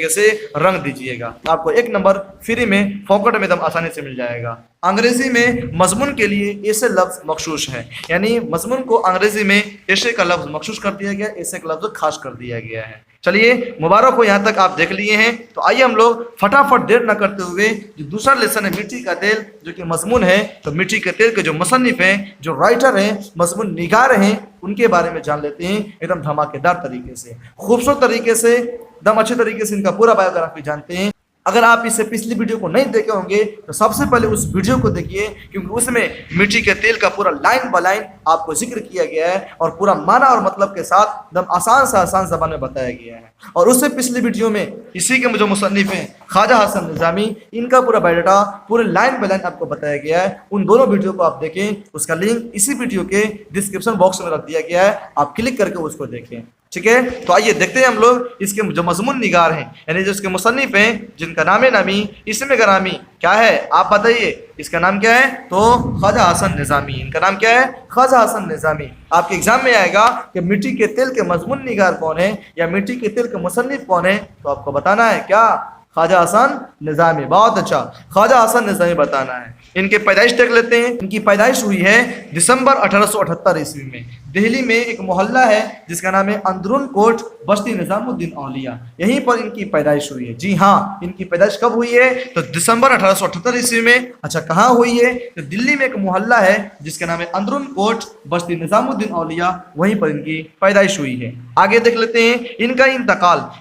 طریقے سے رنگ دیجیے گا، آپ کو 1 نمبر فری میں فوکٹ میں دم آسانی سے مل جائے گا۔ انگریزی میں مضمون کے لیے ایسے لفظ مخصوص ہے، یعنی مضمون کو انگریزی میں ایسے کا لفظ مخصوص کر دیا گیا، ایسے کا لفظ خاص کر دیا گیا ہے۔ چلیے مبارک ہو، یہاں تک آپ دیکھ لیے ہیں، تو آئیے ہم لوگ فٹافٹ دیر نہ کرتے ہوئے جو دوسرا لیسن ہے مٹی کا تیل جو کہ مضمون ہے، تو مٹی کے تیل کے جو مصنف ہیں، جو رائٹر ہیں، مضمون نگار ہیں، ان کے بارے میں جان لیتے ہیں ایک دم دھماکے دار طریقے سے، خوبصورت طریقے سے، دم اچھے طریقے سے ان کا پورا بایوگرافی جانتے ہیں۔ اگر آپ اس سے پچھلی ویڈیو کو نہیں دیکھے ہوں گے تو سب سے پہلے اس ویڈیو کو دیکھیے، کیونکہ اس میں مٹی کے تیل کا پورا لائن با لائن آپ کو ذکر کیا گیا ہے اور پورا معنی اور مطلب کے ساتھ دم آسان سے آسان زبان میں بتایا گیا ہے۔ اور اس سے پچھلی ویڈیو میں اسی کے جو مصنف ہیں خواجہ حسن نظامی، ان کا پورا بایو ڈاٹا پورے لائن بائی لائن آپ کو بتایا گیا ہے۔ ان دونوں ویڈیو کو آپ دیکھیں، اس کا لنک اسی ویڈیو کے ڈسکرپشن باکس میں رکھ دیا گیا ہے، آپ کلک کر کے اس کو دیکھیں، ٹھیک ہے۔ تو آئیے دیکھتے ہیں ہم لوگ اس کے جو مضمون نگار ہیں، یعنی جو اس کے مصنف ہیں، جن کا نام نامی اسم گرامی کیا ہے، آپ بتائیے اس کا نام کیا ہے؟ تو خواجہ حسن نظامی، ان کا نام کیا ہے؟ خواجہ حسن نظامی۔ آپ کے ایگزام میں آئے گا کہ مٹی کے تیل کے مضمون نگار کون ہے یا مٹی کے تیل کے مصنف کون ہے، تو آپ کو بتانا ہے کیا؟ خواجہ حسن نظامی۔ بہت اچھا، خواجہ حسن نظامی بتانا ہے۔ ان کے پیدائش دیکھ لیتے ہیں۔ ان کی پیدائش ہوئی ہے دسمبر 1878 عیسوی میں۔ دہلی میں ایک محلہ ہے جس کا نام ہے اندرون کوٹ، بستی نظام الدین اولیاء، یہیں پر ان کی پیدائش ہوئی ہے۔ جی ہاں، ان کی پیدائش کب ہوئی ہے؟ تو دسمبر 1878 عیسوی میں۔ اچھا، کہاں ہوئی ہے؟ تو دلی میں ایک محلہ ہے جس کا نام ہے اندرون کوٹ، بستی نظام الدین اولیاء، وہیں پر ان کی پیدائش ہوئی ہے۔ آگے دیکھ لیتے ہیں ان کا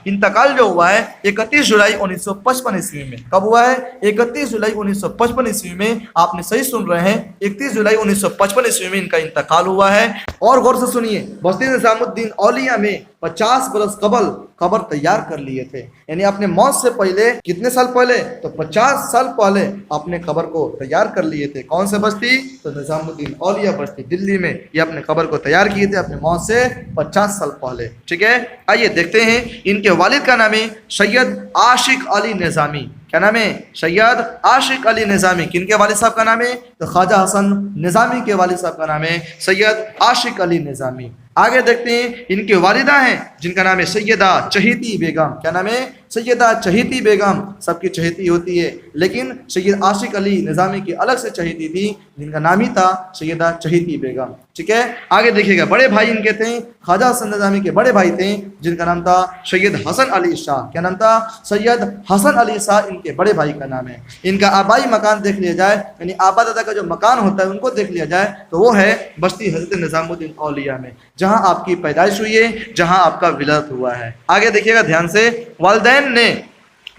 انتقال جو ہوا ہے 31 جولائی 1955 عیسوی میں۔ کب ہوا ہے؟ 31 جولائی 1955 عیسوی میں۔ آپ نے صحیح سن رہے ہیں، 31 جولائی 1955 عیسوی میں ان کا انتقال ہوا ہے۔ اور غور سے سنیے، بستی نظام الدین اولیاء میں 50 برس قبل قبر تیار کر لیے تھے، یعنی اپنے موت سے پہلے کتنے سال پہلے؟ تو 50 سال پہلے اپنے قبر کو تیار کر لیے تھے۔ کون سے بستی؟ تو نظام الدین اولیاء بستی دلی میں، یہ اپنے قبر کو تیار کیے تھے اپنے موت سے 50 سال پہلے، ٹھیک ہے۔ آئیے دیکھتے ہیں ان کے والد کا نام ہے سید عاشق علی نظامی۔ کیا نام ہے؟ سید عاشق علی نظامی۔ کن کے والد صاحب کا نام ہے؟ تو خواجہ حسن نظامی کے والد صاحب کا نام ہے سید عاشق علی نظامی۔ آگے دیکھتے ہیں ان کے والدہ ہیں جن کا نام ہے سیدہ چہیتی بیگم۔ کیا نام ہے؟ سیدہ چہیتی بیگم۔ سب کی چہیتی ہوتی ہے، لیکن سید عاشق علی نظامی کی الگ سے چہیتی تھی جن کا نام ہی تھا سیدہ چہیتی بیگم، ٹھیک ہے۔ آگے دیکھیے گا، بڑے بھائی ان کے تھے، خواجہ حسن نظامی کے بڑے بھائی تھے جن کا نام تھا سید حسن علی شاہ۔ کیا نام تھا؟ سید حسن علی شاہ ان کے بڑے بھائی کا نام ہے۔ ان کا آبائی مکان دیکھ لیا جائے، یعنی آبا دادا کا جو مکان ہوتا ہے ان کو دیکھ لیا جائے تو وہ ہے بستی حضرت نظام الدین اولیاء میں، جہاں آپ کی پیدائش ہوئی ہے، جہاں آپ کا ولادت ہوا ہے۔ آگے دیکھیے گا دھیان سے، والدین نے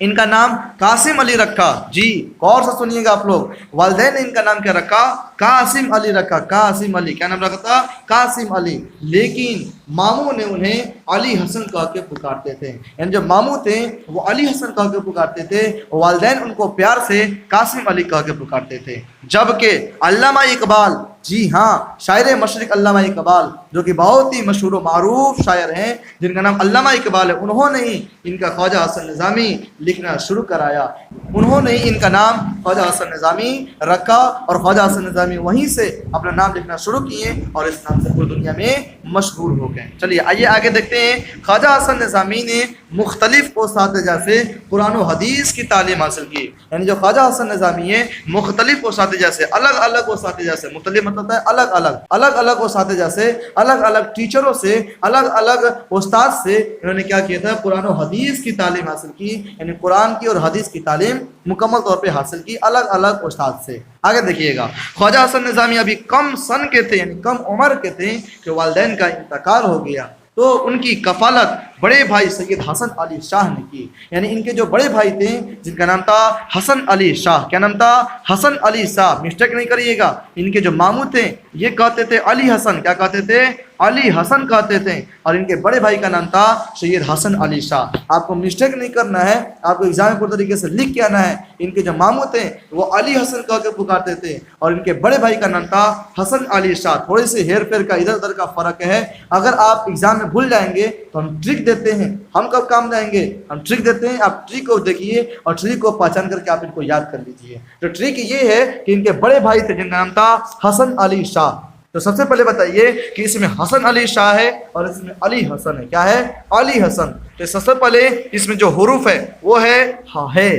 ان کا نام قاسم علی رکھا۔ جی غور سے سنیے گا آپ لوگ، والدین نے ان کا نام کیا رکھا؟ قاسم علی رکھا۔ قاسم علی، کیا نام رکھا تھا؟ قاسم علی۔ لیکن ماموں نے انہیں علی حسن کہہ کے پکارتے تھے، یعنی جو ماموں تھے وہ علی حسن کہہ کے پکارتے تھے، والدین ان کو پیار سے قاسم علی کہہ کے پکارتے تھے۔ جبکہ علامہ اقبال، جی ہاں، شاعر مشرق علامہ اقبال جو کہ بہت ہی مشہور و معروف شاعر ہیں جن کا نام علامہ اقبال ہے، انہوں نے ہی ان کا خواجہ حسن نظامی لکھنا شروع کرایا۔ انہوں نے ہی ان کا نام خواجہ حسن نظامی رکھا اور خواجہ حسن نظامی وہیں سے اپنا نام لکھنا شروع کیے اور اس نام سے پوری دنیا میں مشہور ہو گئے۔ چلیے آئیے آگے دیکھتے ہیں، خواجہ حسن نظامی نے مختلف اساتذہ سے قرآن و حدیث کی تعلیم حاصل کی، یعنی جو خواجہ حسن نظامی ہے مختلف اساتذہ سے، الگ الگ اساتذہ سے، مختلف مطلب ہے الگ الگ اساتذہ سے، الگ الگ ٹیچروں سے، الگ الگ استاد سے انہوں نے کیا کیا تھا؟ قرآن و حدیث کی تعلیم حاصل کی، یعنی قرآن کی اور حدیث کی تعلیم مکمل طور پہ حاصل کی الگ الگ استاد سے۔ آگے دیکھیے گا، خواجہ حسن نظامی ابھی کم سن کے تھے، یعنی کم عمر کے تھے کہ والدین کا انتقال ہو گیا، تو ان کی کفالت بڑے بھائی سید حسن علی شاہ نے کی، یعنی ان کے جو بڑے بھائی تھے جن کا نام تھا حسن علی شاہ۔ کیا نام تھا؟ حسن علی شاہ، مسٹیک نہیں کریے گا۔ ان کے جو ماموں تھے یہ کہتے تھے علی حسن، کیا کہتے تھے؟ علی حسن کہتے تھے، اور ان کے بڑے بھائی کا نام تھا سید حسن علی شاہ۔ آپ کو مسٹیک نہیں کرنا ہے، آپ کو ایگزام پورے طریقے سے لکھ کے آنا ہے۔ ان کے جو ماموں تھے وہ علی حسن کہہ کے پکارتے تھے اور ان کے بڑے بھائی کا نام تھا حسن علی شاہ۔ تھوڑی سی ہیر پھیر کا ادھر ادھر کا فرق ہے، اگر آپ ایگزام میں بھول جائیں گے تو ہم ٹرک دیتے ہیں، ہم کب کام جائیں گے؟ ہم ٹرک دیتے ہیں، آپ ٹرک کو دیکھیے اور ٹرک کو پہچان کر کے آپ ان کو یاد کر لیجئے۔ تو ٹرک یہ ہے کہ ان کے بڑے بھائی تھے جن کا نام تھا حسن علی شاہ، تو سب سے پہلے بتائیے کہ اس میں حسن علی شاہ ہے اور اس میں علی حسن ہے. کیا ہے؟ علی حسن. تو سب سے پہلے اس میں جو حروف ہے وہ ہے ہا ہے،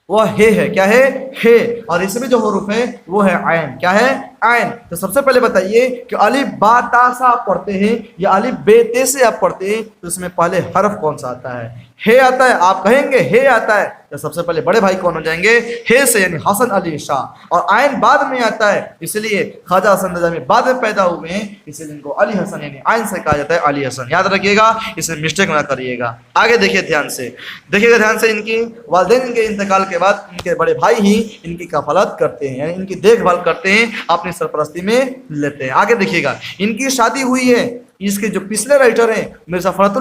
وہ ہے. کیا ہے؟ ہے. اور اس میں جو حروف ہے وہ ہے عین. کیا ہے؟ عین. تو سب سے پہلے بتائیے کہ الف با تا سے آپ پڑھتے ہیں یا الف بے تے سے آپ پڑھتے ہیں تو اس میں پہلے حرف کون سا آتا ہے؟ ہے آتا ہے. آپ کہیں گے ہے آتا ہے تو سب سے پہلے بڑے بھائی کون ہو جائیں گے؟ ہے سے، یعنی حسن علی شاہ. اور عین بعد میں آتا ہے، اس لیے خواجہ حسن نظامی بعد میں پیدا ہوئے ہیں، اس لیے ان کو علی حسن یعنی عین سے کہا جاتا ہے علی حسن. یاد رکھیے گا، اس میں مسٹیک نہ کریے گا. آگے دیکھیے دھیان سے، دیکھیے گا دھیان سے. ان کی والدین کے انتقال کے بعد ان کے بڑے بھائی ہی ان کی کفالت کرتے ہیں، یعنی ان کی دیکھ بھال کرتے ہیں، اپنی سرپرستی میں لیتے ہیں. آگے دیکھیے گا، ان کی شادی ہوئی ہے. اس کے جو پچھلے رائٹر ہیں مرزا فرحت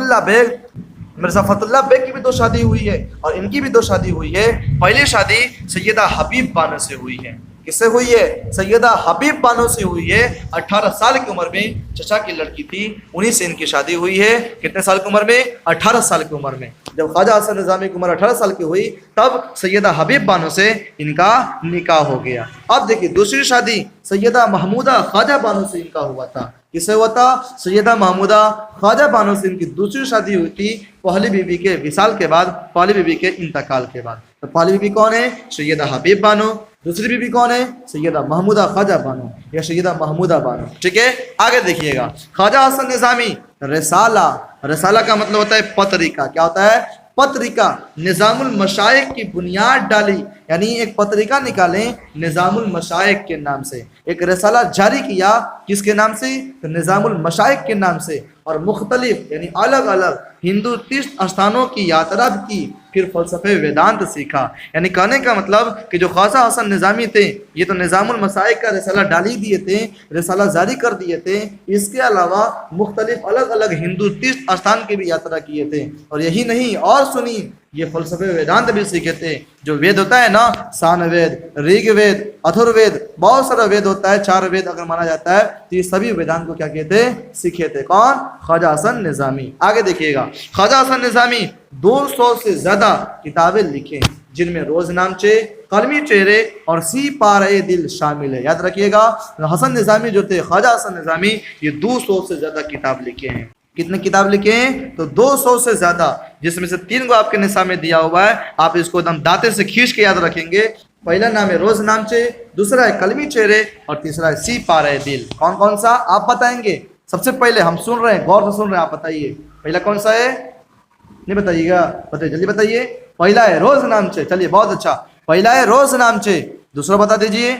اللہ بیگ کی بھی 2 شادی ہوئی ہے اور ان کی بھی 2 شادی ہوئی ہے. پہلی شادی سیدہ حبیب بانو سے ہوئی ہے. کس سے ہوئی ہے؟ سیدہ حبیب بانو سے ہوئی ہے. 18 سال کی عمر میں چچا کی لڑکی تھی، انہی سے ان کی شادی ہوئی ہے. کتنے سال کی عمر میں؟ 18 سال کی عمر میں. جب خواجہ حسن نظامی کی عمر 18 سال کی ہوئی تب سیدہ حبیب بانو سے ان کا نکاح ہو گیا. اب دیکھیے دوسری شادی سیدہ محمودہ خواجہ بانو سے ان کا ہوا تھا. کس سے ہوا تھا؟ سیدہ محمودہ خواجہ بانو سے ان کی دوسری شادی ہوئی تھی پہلی بیوی کے وصال کے بعد، پہلی بیوی کے انتقال کے بعد. تو پہلی بیوی کون ہے؟ سیدہ حبیب بانو. دوسری بیوی کون ہے؟ سیدہ محمودہ خواجہ بانو یا سیدہ محمودہ بانو. ٹھیک ہے، آگے دیکھیے گا. خواجہ حسن نظامی رسالہ کا مطلب ہوتا ہے پتریکہ. کیا ہوتا ہے؟ پتریکہ. نظام المشائخ کی بنیاد ڈالی، یعنی ایک پتریکہ نکالیں نظام المشائخ کے نام سے، ایک رسالہ جاری کیا. کس کے نام سے؟ نظام المشائخ کے نام سے. اور مختلف یعنی الگ الگ ہندو تیرتھ استھانوں کی یاترا کی، پھر فلسفے ویدانت سیکھا. یعنی کہنے کا مطلب کہ جو خواجہ حسن نظامی تھے یہ تو نظام المشائخ کا رسالہ ڈالی دیے تھے، رسالہ جاری کر دیے تھے. اس کے علاوہ مختلف الگ الگ ہندو تیرتھ استھان کی بھی یاترا کیے تھے. اور یہی نہیں، اور سنیے، یہ فلسفے ویدانت بھی سیکھے تھے. جو وید ہوتا ہے نا، سان وید، ریگ وید، اتھر وید، بہت سارا وید ہوتا ہے، 4 وید اگر مانا جاتا ہے تو یہ سبھی ویدانت کو کیا کہتے ہیں؟ سیکھے تھے. کون؟ خواجہ حسن نظامی. آگے دیکھیے گا، خواجہ حسن نظامی 200 سے زیادہ کتابیں لکھے جن میں روز نامچے، قلمی چہرے اور سی پارے دل شامل ہے. یاد رکھیے گا، حسن نظامی جو تھے، خواجہ حسن نظامی، یہ 200 سے زیادہ کتاب لکھے ہیں. کتنے کتاب لکھے ہیں؟ تو 200 سے زیادہ، جس میں سے 3 کو آپ کے نصاب میں دیا ہوا ہے. آپ اس کو ایک دم داتے سے کھینچ کے یاد رکھیں گے. پہلا نام ہے روز نامچے، دوسرا ہے قلمی چہرے اور تیسرا ہے سی پارے دل. کون کون سا آپ بتائیں گے؟ سب سے پہلے ہم سن رہے ہیں، غور سے سن رہے ہیں، آپ بتائیے پہلا کون سا ہے؟ نہیں بتائیے گا؟ بتائیے، جلدی بتائیے. پہلا ہے روز نامچے. چلیے بہت اچھا. پہلا ہے روز نامچے. دوسرا بتا دیجئے؟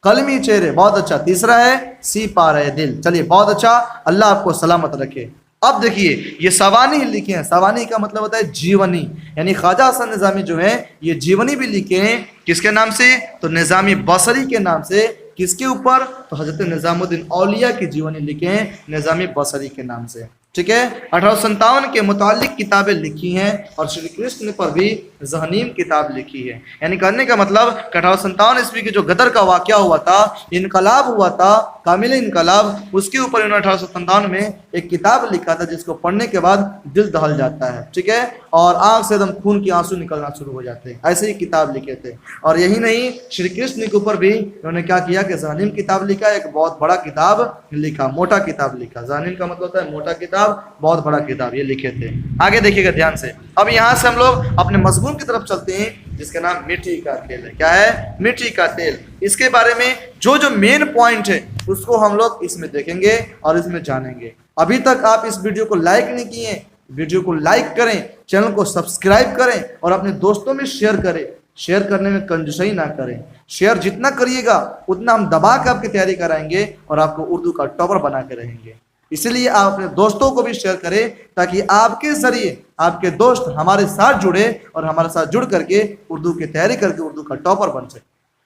قلمی چہرے. بہت اچھا. تیسرا ہے سی پارے دل. چلیے بہت اچھا، اللہ آپ کو سلامت رکھے. اب دیکھیے، یہ سوانی لکھے ہیں. سوانی کا مطلب ہوتا ہے جیونی، یعنی خواجہ حسن نظامی جو ہیں یہ جیونی بھی لکھے ہیں. کس کے نام سے؟ تو نظامی بصری کے نام سے. کس کے اوپر؟ تو حضرت نظام الدین اولیاء کی جیونی لکھے ہیں نظامی بصری کے نام سے. ٹھیک ہے. 1857 کے متعلق کتابیں لکھی ہیں اور شری کرشن پر بھی ذہنیم کتاب لکھی ہے. یعنی کہنے کا مطلب کہ 1857 عیسوی کے جو غدر کا واقعہ ہوا تھا، انقلاب ہوا تھا، کامل انقلاب، اس کے اوپر انہوں نے 1857 میں ایک کتاب لکھا تھا جس کو پڑھنے کے بعد دل دہل جاتا ہے. ٹھیک ہے. اور آنکھ سے دم خون کی آنسو نکلنا شروع ہو جاتے ہیں. ایسے ہی کتاب لکھے تھے. اور یہی نہیں، شری کرشن کے اوپر بھی انہوں نے کیا کیا کہ ذہنیم کتاب لکھا. ایک بہت بڑا کتاب لکھا، موٹا کتاب لکھا. ذہنیم کا مطلب ہوتا ہے موٹا کتاب، بہت بڑا کتاب یہ لکھے تھے. آگے دیکھیے گا دھیان سے. اب یہاں سے ہم لوگ اپنے مضمون کی طرف چلتے ہیں جس کا نام مٹی کا تیل ہے. کیا ہے؟ مٹی کا تیل. اس کے بارے میں جو مین پوائنٹ ہے اس کو ہم لوگ اس میں دیکھیں گے اور اس میں جانیں گے. ابھی تک آپ اس ویڈیو کو لائک نہیں کیے، ویڈیو کو لائک کریں، چینل کو سبسکرائب کریں اور اپنے دوستوں میں شیئر کریں. شیئر کرنے میں کنجوسی نہ کریں. شیئر جتنا کریے گا اتنا ہم دبا کے آپ کی تیاری کرائیں گے اور آپ کو اردو کا ٹاپر بنا کے رہیں گے. اسی لیے آپ اپنے دوستوں کو بھی شیئر کریں تاکہ آپ کے ذریعے آپ کے دوست ہمارے ساتھ جڑے اور ہمارے ساتھ جڑ کر کے اردو کی تیاری کر کے اردو کا ٹاپر بن سکے.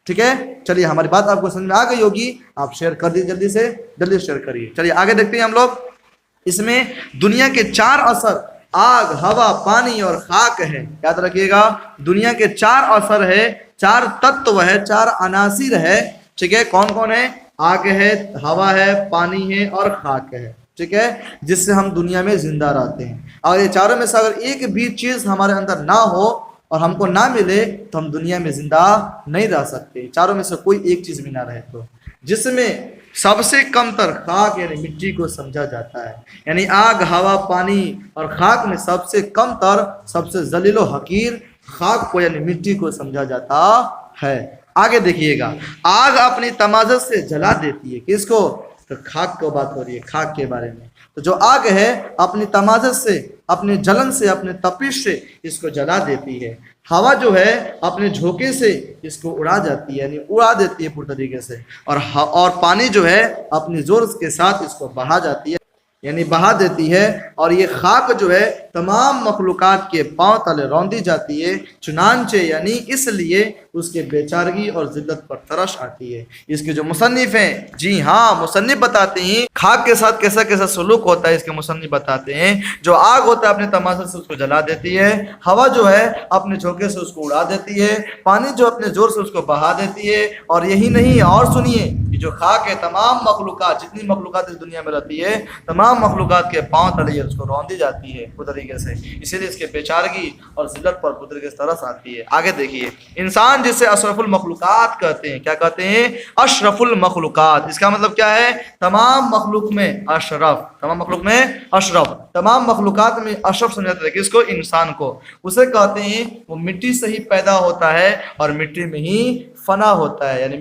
ٹھیک ہے. چلیے ہماری بات آپ کو سمجھ میں آ گئی ہوگی. آپ شیئر کر دیجیے، جلدی سے جلدی شیئر کریے. چلیے آگے دیکھتے ہیں ہم لوگ. اس میں دنیا کے 4 اثر آگ، ہوا، پانی اور خاک ہے. یاد رکھیے گا، دنیا کے 4 اثر ہے، 4 تتو ہے، 4 عناصر ہے. ٹھیک ہے. کون کون ہے؟ آگ ہے، ہوا ہے، پانی ہے اور خاک ہے. ٹھیک ہے. جس سے ہم دنیا میں زندہ رہتے ہیں. اور یہ چاروں میں سے اگر ایک بھی چیز ہمارے اندر نہ ہو اور ہم کو نہ ملے تو ہم دنیا میں زندہ نہیں رہ سکتے. چاروں میں سے کوئی ایک چیز بھی نہ رہے تو. جس میں سب سے کم تر خاک یعنی مٹی کو سمجھا جاتا ہے. یعنی آگ، ہوا، پانی اور خاک میں سب سے کم تر، سب سے ذلیل و حقیر خاک کو یعنی مٹی کو سمجھا جاتا ہے. آگے دیکھیے گا، آگ اپنی تمازت سے جلا دیتی ہے. کس کو؟ تو خاک کو بات ہو رہی ہے، خاک کے بارے میں. تو جو آگ ہے اپنی تمازت سے، اپنے جلن سے، اپنے تپش سے اس کو جلا دیتی ہے. ہوا جو ہے اپنے جھونکے سے اس کو اڑا جاتی ہے، یعنی اڑا دیتی ہے پورے طریقے سے. اور پانی جو ہے اپنی زور کے ساتھ اس کو بہا جاتی ہے، یعنی بہا دیتی ہے. اور یہ خاک جو ہے تمام مخلوقات کے پاؤں تلے روندی جاتی ہے. چنانچہ یعنی اس لیے اس کے بیچارگی اور ذلت پر ترس آتی ہے. اس کے جو مصنف ہیں، جی ہاں مصنف بتاتے ہیں خاک کے ساتھ کیسا کیسا سلوک ہوتا ہے. اس کے مصنف بتاتے ہیں جو آگ ہوتا ہے اپنے تمازت سے اس کو جلا دیتی ہے، ہوا جو ہے اپنے جھونکے سے اس کو اڑا دیتی ہے، پانی جو اپنے زور سے اس کو بہا دیتی ہے. اور یہی نہیں، اور سنیے، یہ جو خاک ہے تمام مخلوقات، جتنی مخلوقات اس دنیا میں رہتی ہے، تمام مخلوقات کے پاؤں تلے اس کو روندی جاتی ہے پورے طریقے سے. اسی لیے اس کے بیچارگی اور ذلت پر پورے طریقے سے ترس آتی ہے. آگے دیکھیے، انسان جسے اشرف المخلوقات کہتے ہیں، کیا کہتے ہیں؟ اشرف المخلوقات. اس کا مطلب کیا ہے؟ تمام مخلوق میں اشرف، تمام مخلوق میں اشرف، تمام مخلوقات میں اشرف سمجھا جاتا ہے. کس کو؟ انسان کو. اسے کہتے ہیں وہ مٹی سے ہی پیدا ہوتا ہے اور مٹی میں ہی فنا ہوتا ہے، یعنی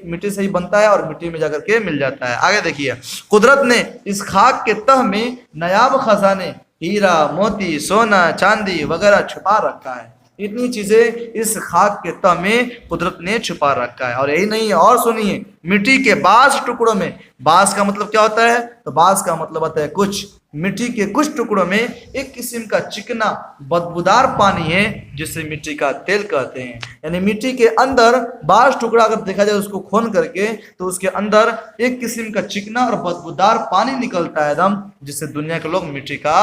مٹی سے ہی بنتا ہے اور مٹی میں جا کر کے مل جاتا ہے. آگے دیکھیے، قدرت نے اس خاک کے تہ میں نایاب خزانے ہیرا، موتی، سونا، چاندی وغیرہ چھپا رکھا ہے. اتنی چیزیں اس خاک کے تہ میں قدرت نے چھپا رکھا ہے. اور یہی نہیں، اور سنیے، مٹی کے بعض ٹکڑوں میں، بعض کا مطلب کیا ہوتا ہے؟ تو بعض کا مطلب ہوتا ہے کچھ. مٹی کے کچھ ٹکڑوں میں ایک قسم کا چکنا بدبودار پانی ہے جسے مٹی کا تیل کہتے ہیں. یعنی مٹی کے اندر بعض ٹکڑا اگر دیکھا جائے اس کو کھون کر کے، تو اس کے اندر ایک قسم کا چکنا اور بدبودار پانی نکلتا ہے دم، جسے دنیا کے لوگ مٹی کا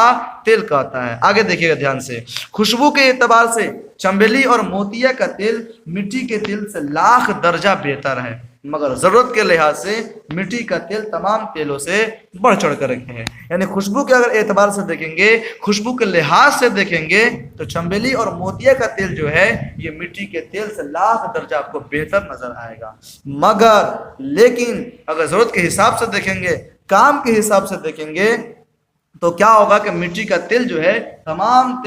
تیل کہتا ہے. آگے دیکھیے گا دھیان سے، خوشبو کے اعتبار سے چنبیلی اور موتیا کا تیل مٹی کے تیل سے لاکھ درجہ بہتر ہے، مگر ضرورت کے لحاظ سے مٹی کا تیل تمام تیلوں سے بڑھ چڑھ کر رکھے ہیں. یعنی خوشبو کے اگر اعتبار سے دیکھیں گے، خوشبو کے لحاظ سے دیکھیں گے، تو چنبیلی اور موتیا کا تیل جو ہے یہ مٹی کے تیل سے لاکھ درجہ آپ کو بہتر نظر آئے گا. مگر لیکن اگر ضرورت کے حساب سے دیکھیں گے، کام کے حساب سے دیکھیں گے، تو کیا ہوگا کہ مٹی کا تیل جو ہے تمام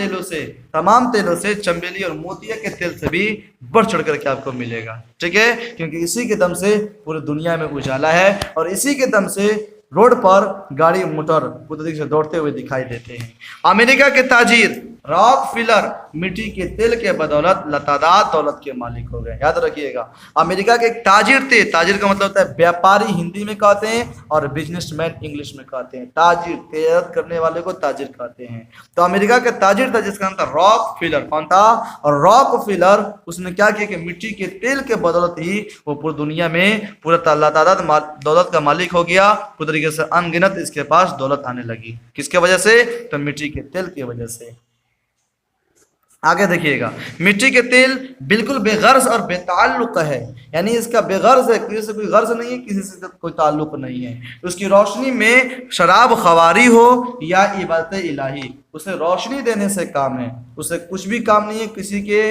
تیلوں سے چنبیلی اور موتیا کے تیل سے بھی بڑھ چڑھ کر کے آپ کو ملے گا. ٹھیک ہے، کیونکہ اسی کے دم سے پوری دنیا میں اجالا ہے اور اسی کے دم سے روڈ پر گاڑی موٹر پوری سے دوڑتے ہوئے دکھائی دیتے ہیں. امریکہ کے تاجر راک فیلر مٹی کے تیل کے بدولت لاتعداد دولت کے مالک ہو گئے. یاد رکھیے گا، امریکہ کے ایک تاجر تھے. تاجر کا مطلب ہوتا ہے بیاپاری، ہندی میں کہتے ہیں، اور بزنس مین انگلش میں کہتے ہیں. تاجر، تجارت کرنے والے کو تاجر کہتے ہیں. تو امریکہ کے تاجر تھا جس کا نام تھا راک فیلر. کون تھا؟ اور راک فیلر اس نے کیا کیا کہ مٹی کے تیل کے بدولت ہی وہ پوری دنیا میں پورا لاتعداد دولت کا مالک ہو گیا. پوری طریقے سے ان گنت اس کے پاس دولت آنے لگی. کس کی وجہ سے؟ تو مٹی کے تیل کی وجہ سے. آگے دیکھیے گا، مٹی کے تیل بالکل بے غرض اور بے تعلق ہے. یعنی اس کا بے غرض ہے، کسی سے کوئی غرض نہیں ہے، کسی سے کوئی تعلق نہیں ہے. اس کی روشنی میں شراب خواری ہو یا عبادت الہی، اسے روشنی دینے سے کام ہے. اسے کچھ بھی کام نہیں ہے، کسی کے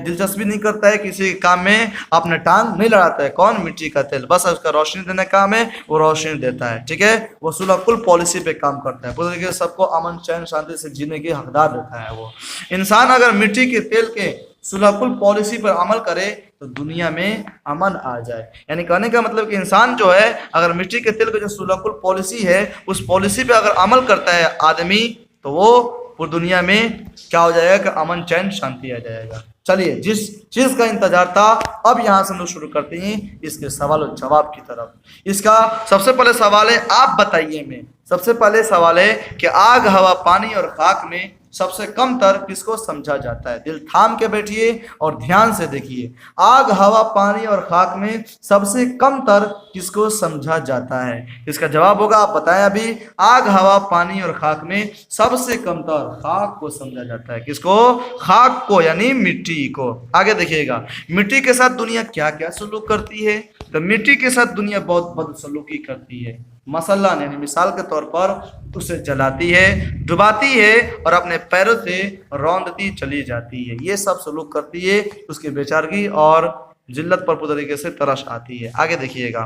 دلچسپی نہیں کرتا ہے، کسی کے کام میں اپنا ٹانگ نہیں لڑاتا ہے. کون؟ مٹی کا تیل. بس اس کا روشنی دینے کا کام ہے، وہ روشنی دیتا ہے. ٹھیک ہے، وہ صلح کل پالیسی پہ کام کرتا ہے. پورے طریقے سے سب کو امن چین شانتی سے جینے کی حقدار دیتا ہے. وہ انسان اگر مٹی کے تیل کے صلح کل پالیسی پر عمل کرے تو دنیا میں امن آ جائے. یعنی کہنے کا مطلب کہ انسان جو ہے اگر مٹی کے تیل کا جو صلح کل پالیسی ہے اس پالیسی پہ اگر عمل کرتا ہے آدمی، تو وہ پوری دنیا میں کیا ہو جائے گا کہ امن چین شانتی آ جائے گا. چلیے، جس چیز کا انتظار تھا اب یہاں سے ہم لوگ شروع کرتے ہیں اس کے سوال و جواب کی طرف. اس کا سب سے پہلے سوال ہے، آپ بتائیے. میں سب سے پہلے سوال ہے کہ آگ، ہوا، پانی اور خاک میں سب سے کم تر کس کو سمجھا جاتا ہے؟ دل تھام کے بیٹھیے اور دھیان سے دیکھیے. آگ، ہوا، پانی اور خاک میں سب سے کم تر کس کو سمجھا جاتا ہے؟ اس کا جواب ہوگا، آپ بتائیں ابھی. آگ، ہوا، پانی اور خاک میں سب سے کم تر خاک کو سمجھا جاتا ہے. کس کو؟ خاک کو، یعنی مٹی کو. آگے دیکھیے گا، مٹی کے ساتھ دنیا کیا کیا سلوک کرتی ہے؟ تو مٹی کے ساتھ دنیا بہت بد سلوکی کرتی ہے. مثلاً یعنی مثال کے طور پر اسے جلاتی ہے، ڈباتی ہے اور اپنے پیروں سے روندتی چلی جاتی ہے. یہ سب سلوک کرتی ہے. اس کی بیچارگی اور ذلت پر پوری طریقے سے ترس آتی ہے. آگے دیکھیے گا،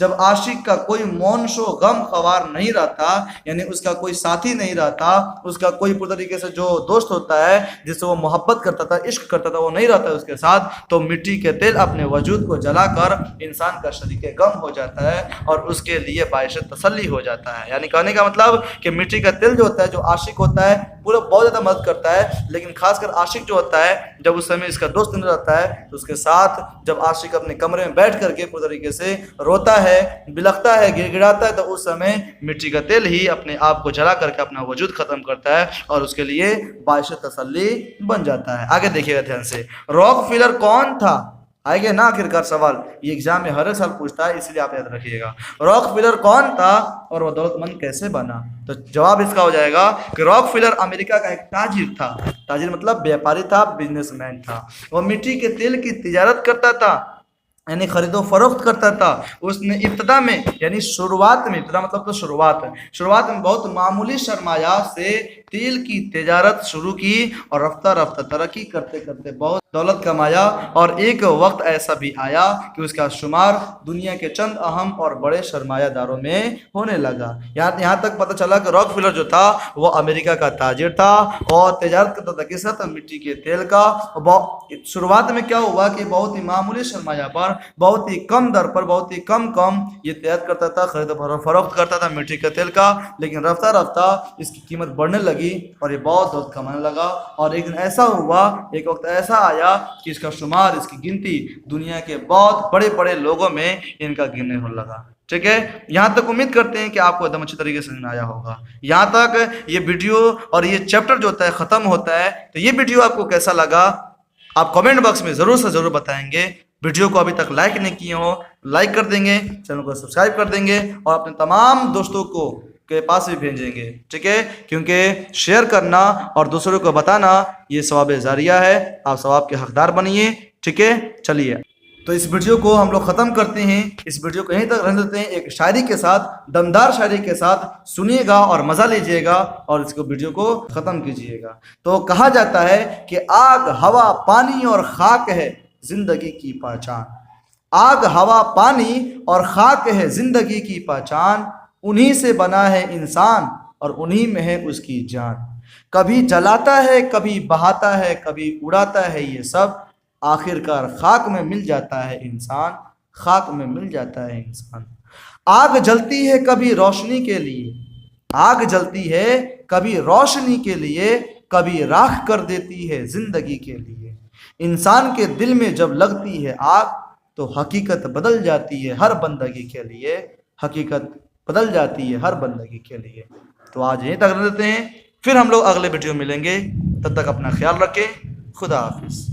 جب عاشق کا کوئی مونش و غم خوار نہیں رہتا، یعنی اس کا کوئی ساتھی نہیں رہتا، اس کا کوئی پورے طریقے سے جو دوست ہوتا ہے جس سے وہ محبت کرتا تھا، عشق کرتا تھا، وہ نہیں رہتا ہے اس کے ساتھ، تو مٹی کے تیل اپنے وجود کو جلا کر انسان کا شریک غم ہو جاتا ہے اور اس کے لیے باعث تسلی ہو جاتا ہے۔ یعنی کہنے کا مطلب کہ مٹی کا تیل جو ہوتا ہے، جو عاشق ہوتا ہے پورا بہت زیادہ مدد کرتا ہے، لیکن خاص کر عاشق جو ہوتا ہے جب اس سمے اس کا دوست نہیں رہتا ہے تو اس کے ساتھ جب عاشق اپنے کمرے میں بیٹھ کر کے پورے طریقے سے روتا ہے، بلکتا ہے، گڑ گڑاتا ہے، تو اس سمے مٹی کا تیل ہی اپنے آپ کو جلا کر کے اپنا وجود ختم کرتا ہے اور اس کے لیے باعث تسلی بن جاتا ہے۔ آگے دیکھیے گا دھیان سے، راک فیلر کون تھا؟ آئے گے نا آخرکار سوال، یہ ایگزام میں ہر ایک سال پوچھتا ہے، اس لیے آپ یاد رکھیے گا۔ راک فیلر کون تھا اور وہ دولت مند کیسے بنا؟ تو جواب اس کا ہو جائے گا کہ راک فیلر امریکہ کا ایک تاجر تھا۔ تاجر مطلب بیپاری تھا، بزنس مین تھا۔ وہ مٹی کے تیل کی تجارت کرتا تھا، یعنی خرید و فروخت کرتا تھا۔ اس نے ابتدا میں یعنی شروعات میں، ابتدا مطلب تو شروعات میں بہت معمولی سرمایہ سے تیل کی تجارت شروع کی اور رفتہ رفتہ ترقی کرتے کرتے بہت دولت کمایا، اور ایک وقت ایسا بھی آیا کہ اس کا شمار دنیا کے چند اہم اور بڑے سرمایہ داروں میں ہونے لگا۔ یہاں تک پتہ چلا کہ راک فیلر جو تھا وہ امریکہ کا تاجر تھا اور تجارت کرتا تھا کس طرح؟ مٹی کے تیل کا۔ شروعات میں کیا ہوا کہ بہت ہی معمولی سرمایہ پر، بہت ہی کم در پر، بہت ہی کم یہ تجارت کرتا تھا، خرید و فروخت کرتا تھا مٹی کے تیل کا، لیکن رفتہ رفتہ اس کی قیمت بڑھنے لگی اور یہ بہت دولت کمانے لگا۔ اور ایک دن ایسا ہوا، ایک وقت ایسا آیا کہ اس کا شمار، اس کی گنتی دنیا کے بہت بڑے بڑے لوگوں میں ان کا گننے ہونے لگا۔ ٹھیک ہے، یہاں تک امید کرتے ہیں کہ آپ کو ایک دم اچھی طریقے سے آیا ہوگا۔ یہاں تک یہ ویڈیو اور یہ چیپٹر جو ہوتا ہے ختم ہوتا ہے، تو یہ ویڈیو آپ کو کیسا لگا آپ کمنٹ باکس میں ضرور سے ضرور بتائیں گے۔ ویڈیو کو ابھی تک لائک نہیں کیے ہو، لائک کر دیں گے، چینل کو سبسکرائب کر دیں گے اور اپنے تمام دوستوں کو کے پاس بھی بھیجیں گے، ٹھیک ہے، کیونکہ شیئر کرنا اور دوسروں کو بتانا یہ ثواب جاریہ ہے، آپ ثواب کے حقدار بنیے، ٹھیک ہے۔ چلیے تو اس ویڈیو کو ہم لوگ ختم کرتے ہیں، اس ویڈیو کو یہیں تک رہنے دیتے ہیں، ایک شاعری کے ساتھ، دمدار شاعری کے ساتھ سنیے گا اور مزہ لیجئے گا اور اس کو ویڈیو کو ختم کیجئے گا۔ تو کہا جاتا ہے کہ آگ، ہوا، پانی اور خاک ہے زندگی کی پہچان۔ آگ، ہوا، پانی اور خاک ہے زندگی کی پہچان، انہی سے بنا ہے انسان اور انہی میں ہے اس کی جان۔ کبھی جلاتا ہے، کبھی بہاتا ہے، کبھی اڑاتا ہے یہ سب، آخرکار خاک میں مل جاتا ہے انسان، خاک میں مل جاتا ہے انسان۔ آگ جلتی ہے کبھی روشنی کے لیے، آگ جلتی ہے کبھی روشنی کے لیے، کبھی راکھ کر دیتی ہے زندگی کے لیے۔ انسان کے دل میں جب لگتی ہے آگ تو حقیقت بدل جاتی ہے ہر بندگی کے لیے، حقیقت بدل جاتی ہے ہر بندگی کے لیے۔ تو آج یہیں تک رہتے ہیں، پھر ہم لوگ اگلے ویڈیو ملیں گے، تب تک اپنا خیال رکھیں، خدا حافظ۔